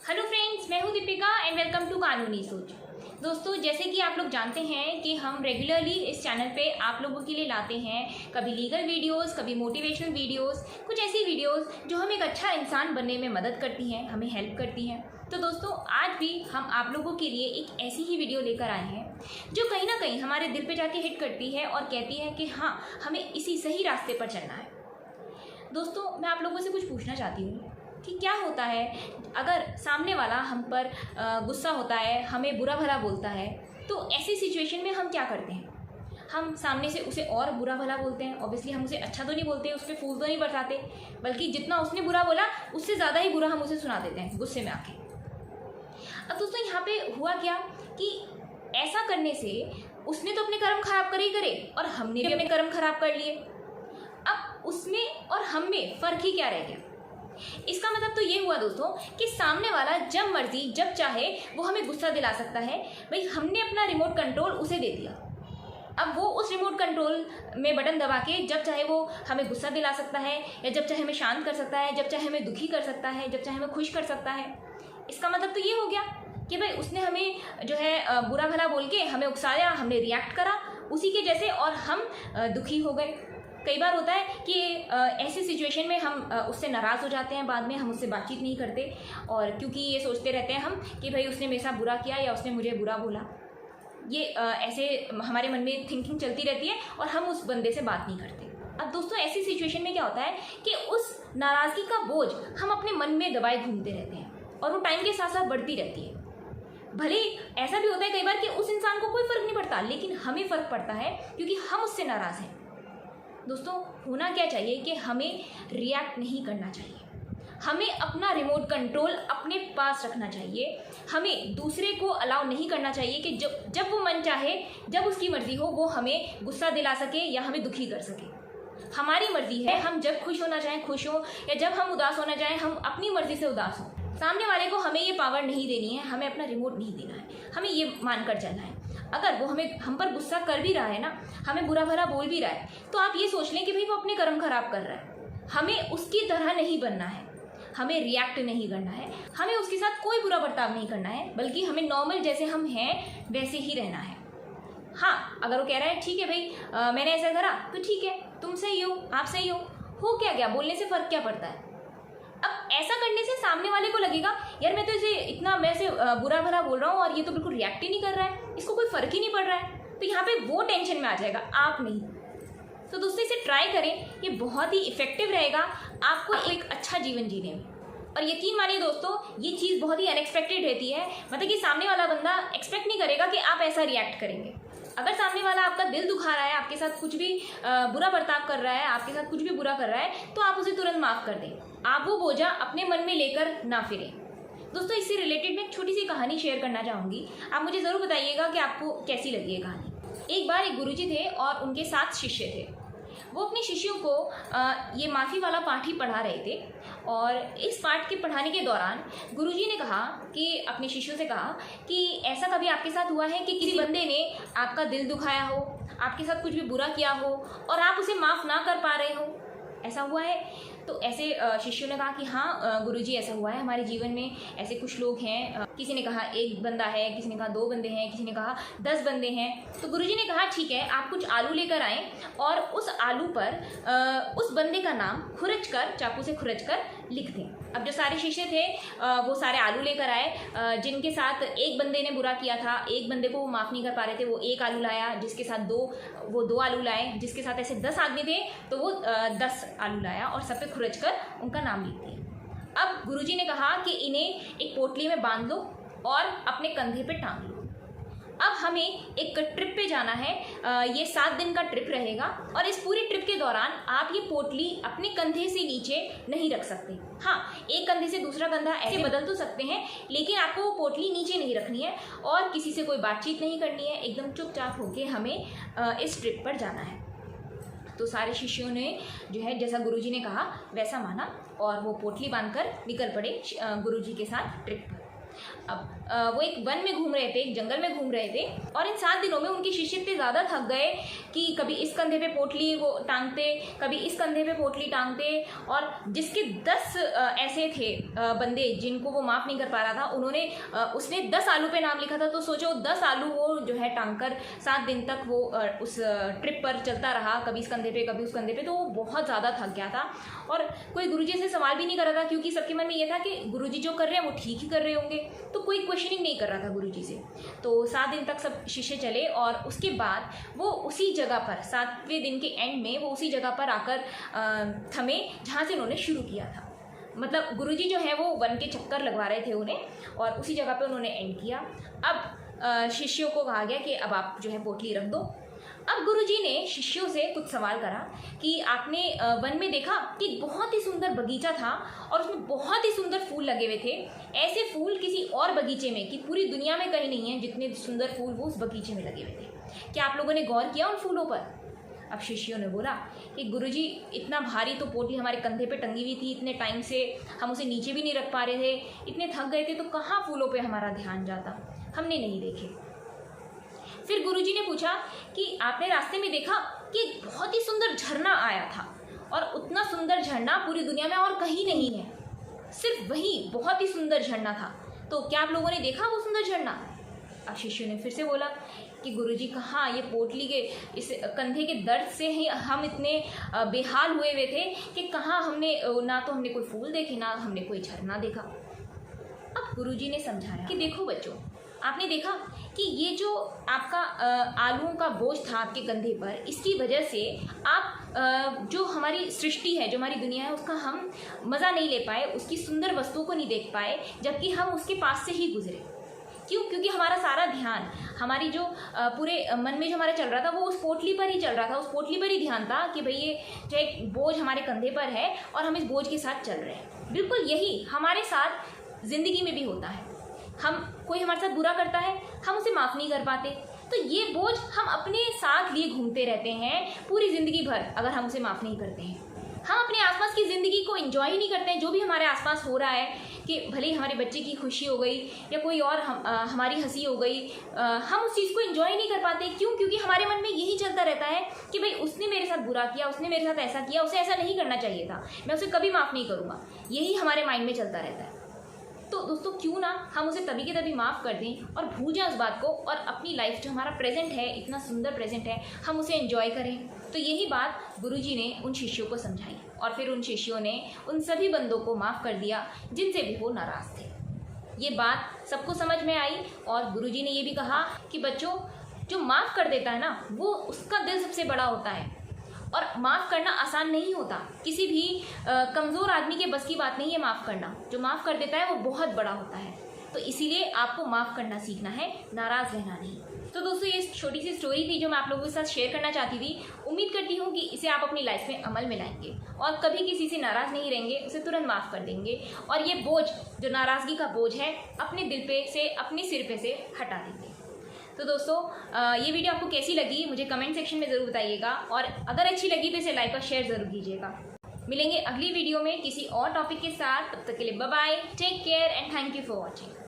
Hello friends, मैं हूं Deepika and welcome to कानूनी सोच। दोस्तों, जैसे कि आप लोग जानते हैं कि हम रेगुलरली इस चैनल पे आप लोगों के लिए लाते हैं कभी लीगल वीडियोस, कभी मोटिवेशनल वीडियोस, कुछ ऐसी वीडियोस जो हमें एक अच्छा इंसान बनने में मदद करती हैं, हमें हेल्प करती हैं। तो दोस्तों, आज भी हम आप लोगों के लिए एक ऐसी ही वीडियो लेकर आए हैं जो कहीं ना कहीं हमारे दिल पे जाके हिट करती है और कहती है कि हाँ, हमें इसी सही रास्ते पर चलना है। दोस्तों, मैं आप लोगों से कुछ पूछना चाहती हूँ कि क्या होता है अगर सामने वाला हम पर गुस्सा होता है, हमें बुरा भला बोलता है, तो ऐसी सिचुएशन में हम क्या करते हैं? हम सामने से उसे और बुरा भला बोलते हैं। ऑब्वियसली हम उसे अच्छा तो नहीं बोलते, उस पर फूल तो नहीं बरसाते, बल्कि जितना उसने बुरा बोला उससे ज़्यादा ही बुरा हम उसे सुना देते हैं गुस्से में आके। अब दोस्तों, यहाँ पे हुआ क्या कि ऐसा करने से उसने तो अपने कर्म खराब करे ही करे और हमने भी अपने कर्म खराब कर लिए। अब उसमें और हम में फ़र्क ही क्या रह गया? इसका मतलब तो ये हुआ दोस्तों कि सामने वाला जब मर्जी जब चाहे वो हमें गुस्सा दिला सकता है। भाई, हमने अपना रिमोट कंट्रोल उसे दे दिया। अब वो उस रिमोट कंट्रोल में बटन दबा के जब चाहे वो हमें गुस्सा दिला सकता है, या जब चाहे हमें शांत कर सकता है, जब चाहे हमें दुखी कर सकता है, जब चाहे हमें खुश कर सकता है। इसका मतलब तो ये हो गया कि भाई उसने हमें जो है बुरा भला बोल के हमें उकसाया, हमने रिएक्ट करा उसी के जैसे, और हम दुखी हो गए। कई बार होता है कि ऐसी सिचुएशन में हम उससे नाराज़ हो जाते हैं, बाद में हम उससे बातचीत नहीं करते, और क्योंकि ये सोचते रहते हैं हम कि भाई उसने मेरे साथ बुरा किया या उसने मुझे बुरा बोला। ये ऐसे हमारे मन में थिंकिंग चलती रहती है और हम उस बंदे से बात नहीं करते। अब दोस्तों, ऐसी सिचुएशन में क्या होता है कि उस नाराज़गी का बोझ हम अपने मन में दबाए घूमते रहते हैं और वो टाइम के साथ साथ बढ़ती रहती है। भले ऐसा भी होता है कई बार कि उस इंसान को कोई फ़र्क नहीं पड़ता, लेकिन हमें फ़र्क पड़ता है क्योंकि हम उससे नाराज़ हैं। दोस्तों, होना क्या चाहिए कि हमें रिएक्ट नहीं करना चाहिए, हमें अपना रिमोट कंट्रोल अपने पास रखना चाहिए। हमें दूसरे को अलाउ नहीं करना चाहिए कि जब वो मन चाहे, जब उसकी मर्जी हो, वो हमें गुस्सा दिला सके या हमें दुखी कर सके। हमारी मर्जी है, हम जब खुश होना चाहें खुश हो, या जब हम उदास होना चाहें हम अपनी मर्जी से उदास हों। सामने वाले को हमें ये पावर नहीं देनी है, हमें अपना रिमोट नहीं देना है, हमें ये मानकर चलना है। अगर वो हम पर गुस्सा कर भी रहा है ना, हमें बुरा भला बोल भी रहा है, तो आप ये सोच लें कि भाई वो अपने कर्म खराब कर रहा है। हमें उसकी तरह नहीं बनना है, हमें रिएक्ट नहीं करना है, हमें उसके साथ कोई बुरा बर्ताव नहीं करना है, बल्कि हमें नॉर्मल जैसे हम हैं वैसे ही रहना है। हाँ, अगर वो कह रहा है ठीक है भाई, मैंने ऐसा करा तो ठीक है, तुम सही हो, आप सही हो क्या गया, बोलने से फ़र्क क्या पड़ता है? अब ऐसा करने से सामने वाले को लगेगा यार, मैं तो इसे इतना मैं से बुरा भला बोल रहा हूँ और ये तो बिल्कुल रिएक्ट ही नहीं कर रहा है, इसको कोई फ़र्क ही नहीं पड़ रहा है। तो यहाँ पे वो टेंशन में आ जाएगा, आप नहीं। तो दोस्तों, इसे ट्राई करें, ये बहुत ही इफेक्टिव रहेगा आपको एक अच्छा जीवन जीने में। और यकीन मानिए दोस्तों, ये चीज़ बहुत ही अनएक्सपेक्टेड रहती है। मतलब कि सामने वाला बंदा एक्सपेक्ट नहीं करेगा कि आप ऐसा रिएक्ट करेंगे। अगर सामने वाला आपका दिल दुखा रहा है, आपके साथ कुछ भी बुरा बर्ताव कर रहा है, आपके साथ कुछ भी बुरा कर रहा है, तो आप उसे तुरंत माफ़ कर दें। आप वो बोझा अपने मन में लेकर ना फिरें। दोस्तों, इससे रिलेटेड मैं एक छोटी सी कहानी शेयर करना चाहूँगी। आप मुझे ज़रूर बताइएगा कि आपको कैसी लगी ये कहानी। एक बार एक गुरुजी थे और उनके 7 शिष्य थे। वो अपने शिष्यों को ये माफ़ी वाला पाठ ही पढ़ा रहे थे, और इस पाठ के पढ़ाने के दौरान गुरुजी ने कहा कि अपने शिष्यों से कहा कि ऐसा कभी आपके साथ हुआ है कि किसी बंदे ने आपका दिल दुखाया हो, आपके साथ कुछ भी बुरा किया हो और आप उसे माफ़ ना कर पा रहे हो? ऐसा हुआ है? तो ऐसे शिष्यों ने कहा कि हाँ गुरुजी, ऐसा हुआ है, हमारे जीवन में ऐसे कुछ लोग हैं। किसी ने कहा 1 बंदा है, किसी ने कहा 2 बंदे हैं, किसी ने कहा 10 बंदे हैं। तो गुरुजी ने कहा ठीक है, आप कुछ आलू लेकर आएँ और उस आलू पर उस बंदे का नाम खुरच कर, चाकू से खुरच कर लिख दें। अब जो सारे शिष्य थे वो सारे आलू लेकर आए। जिनके साथ 1 बंदे ने बुरा किया था, 1 बंदे को वो माफ़ नहीं कर पा रहे थे, वो 1 आलू लाया। जिसके साथ 2 आलू लाए। जिसके साथ ऐसे 10 आदमी थे तो वो 10 आलू लाया और सब पे खुरच कर उनका नाम लिख दिया। अब गुरुजी ने कहा कि इन्हें एक पोटली में बांध लो और अपने कंधे पे टांग लो। अब हमें एक ट्रिप पे जाना है। ये 7 दिन का ट्रिप रहेगा और इस पूरी ट्रिप के दौरान आप ये पोटली अपने कंधे से नीचे नहीं रख सकते। हाँ, एक कंधे से दूसरा कंधा ऐसे बदल तो सकते हैं, लेकिन आपको वो पोटली नीचे नहीं रखनी है और किसी से कोई बातचीत नहीं करनी है। एकदम चुपचाप होके हमें इस ट्रिप पर जाना है। तो सारे शिष्यों ने जो है जैसा गुरुजी ने कहा वैसा माना और वो पोटली बांधकर निकल पड़े गुरुजी के साथ ट्रिप पर। अब वो एक वन में घूम रहे थे, एक जंगल में घूम रहे थे, और इन 7 दिनों में उनके शिष्य इतने ज़्यादा थक गए कि कभी इस कंधे पे पोटली वो टांगते, कभी इस कंधे पे पोटली टांगते, और जिसके 10 ऐसे थे बंदे जिनको वो माफ़ नहीं कर पा रहा था, उसने 10 आलू पे नाम लिखा था, तो सोचो 10 आलू वो जो है टांग कर 7 दिन तक वो उस ट्रिप पर चलता रहा, कभी इस कंधे पे कभी उस कंधे पे, तो वो बहुत ज़्यादा थक गया था। और कोई गुरुजी से सवाल भी नहीं कर रहा था, क्योंकि सबके मन में ये था कि गुरुजी जो कर रहे हैं वो ठीक ही कर रहे होंगे, तो कोई क्वेश्चनिंग नहीं कर रहा था गुरुजी से। तो 7 दिन तक सब शिष्य चले, और उसके बाद वो उसी जगह पर 7वें दिन के एंड में वो उसी जगह पर आकर थमे जहाँ से उन्होंने शुरू किया था। मतलब गुरुजी जो है वो वन के चक्कर लगवा रहे थे उन्हें, और उसी जगह पर उन्होंने एंड किया। अब शिष्यों को कहा गया कि अब आप जो है पोटली रख दो। अब गुरुजी ने शिष्यों से कुछ सवाल करा कि आपने वन में देखा कि बहुत ही सुंदर बगीचा था और उसमें बहुत ही सुंदर फूल लगे हुए थे। ऐसे फूल किसी और बगीचे में, कि पूरी दुनिया में कहीं नहीं है जितने सुंदर फूल वो उस बगीचे में लगे हुए थे। क्या आप लोगों ने गौर किया उन फूलों पर? अब शिष्यों ने बोला कि गुरुजी इतना भारी तो पोटली हमारे कंधे पे टंगी हुई थी, इतने टाइम से हम उसे नीचे भी नहीं रख पा रहे थे, इतने थक गए थे, तो कहाँ फूलों पे हमारा ध्यान जाता, हमने नहीं देखे। फिर गुरुजी ने पूछा कि आपने रास्ते में देखा कि एक बहुत ही सुंदर झरना आया था, और उतना सुंदर झरना पूरी दुनिया में और कहीं नहीं है, सिर्फ वही बहुत ही सुंदर झरना था, तो क्या आप लोगों ने देखा वो सुंदर झरना? अब शिष्यों ने फिर से बोला कि गुरुजी कहाँ, ये पोटली के इस कंधे के दर्द से ही हम इतने बेहाल हुए थे कि कहाँ हमने ना तो हमने कोई फूल देखे, ना हमने कोई झरना देखा। अब गुरुजी ने समझाया कि देखो बच्चों, आपने देखा कि ये जो आपका आलूओं का बोझ था आपके कंधे पर, इसकी वजह से आप जो हमारी सृष्टि है, जो हमारी दुनिया है, उसका हम मज़ा नहीं ले पाए, उसकी सुंदर वस्तुओं को नहीं देख पाए, जबकि हम उसके पास से ही गुजरे। क्यों? क्योंकि हमारा सारा ध्यान, हमारी जो पूरे मन में जो हमारा चल रहा था वो उस पोटली पर ही चल रहा था, उस पोटली पर ही ध्यान था कि भाई ये जो एक बोझ हमारे कंधे पर है और हम इस बोझ के साथ चल रहे हैं। बिल्कुल यही हमारे साथ ज़िंदगी में भी होता है। कोई हमारे साथ बुरा करता है, हम उसे माफ़ नहीं कर पाते, तो ये बोझ हम अपने साथ लिए घूमते रहते हैं पूरी ज़िंदगी भर, अगर हम उसे माफ़ नहीं करते हैं। हम अपने आसपास की ज़िंदगी को एंजॉय ही नहीं करते हैं, जो भी हमारे आसपास हो रहा है, कि भले ही हमारे बच्चे की खुशी हो गई या कोई और हमारी हंसी हो गई, हम उस चीज़ को एंजॉय नहीं कर पाते। क्यों? क्योंकि हमारे मन में यही चलता रहता है कि भाई उसने मेरे साथ बुरा किया, उसने मेरे साथ ऐसा किया, उसे ऐसा नहीं करना चाहिए था, मैं उसे कभी माफ़ नहीं करूँगा, यही हमारे माइंड में चलता रहता है। तो दोस्तों क्यों ना हम उसे तभी के तभी माफ़ कर दें और भूल जाएं उस बात को, और अपनी लाइफ जो हमारा प्रेजेंट है, इतना सुंदर प्रेजेंट है, हम उसे एंजॉय करें। तो यही बात गुरुजी ने उन शिष्यों को समझाई, और फिर उन शिष्यों ने उन सभी बंदों को माफ़ कर दिया जिनसे भी वो नाराज़ थे। ये बात सबको समझ में आई, और गुरुजी ने ये भी कहा कि बच्चों, जो माफ़ कर देता है ना, वो उसका दिल सबसे बड़ा होता है, और माफ़ करना आसान नहीं होता, किसी भी कमज़ोर आदमी के बस की बात नहीं है माफ़ करना। जो माफ़ कर देता है वो बहुत बड़ा होता है, तो इसीलिए आपको माफ़ करना सीखना है, नाराज़ रहना नहीं। तो दोस्तों ये छोटी सी स्टोरी थी जो मैं आप लोगों के साथ शेयर करना चाहती थी। उम्मीद करती हूँ कि इसे आप अपनी लाइफ में अमल में लाएंगे और कभी किसी से नाराज़ नहीं रहेंगे, उसे तुरंत माफ़ कर देंगे, और ये बोझ, जो नाराज़गी का बोझ है, अपने दिल पे से, अपने सिर पे से हटा देंगे। तो दोस्तों ये वीडियो आपको कैसी लगी मुझे कमेंट सेक्शन में ज़रूर बताइएगा, और अगर अच्छी लगी तो इसे लाइक और शेयर ज़रूर कीजिएगा। मिलेंगे अगली वीडियो में किसी और टॉपिक के साथ, तब तक के लिए bye bye, take care and thank you for watching.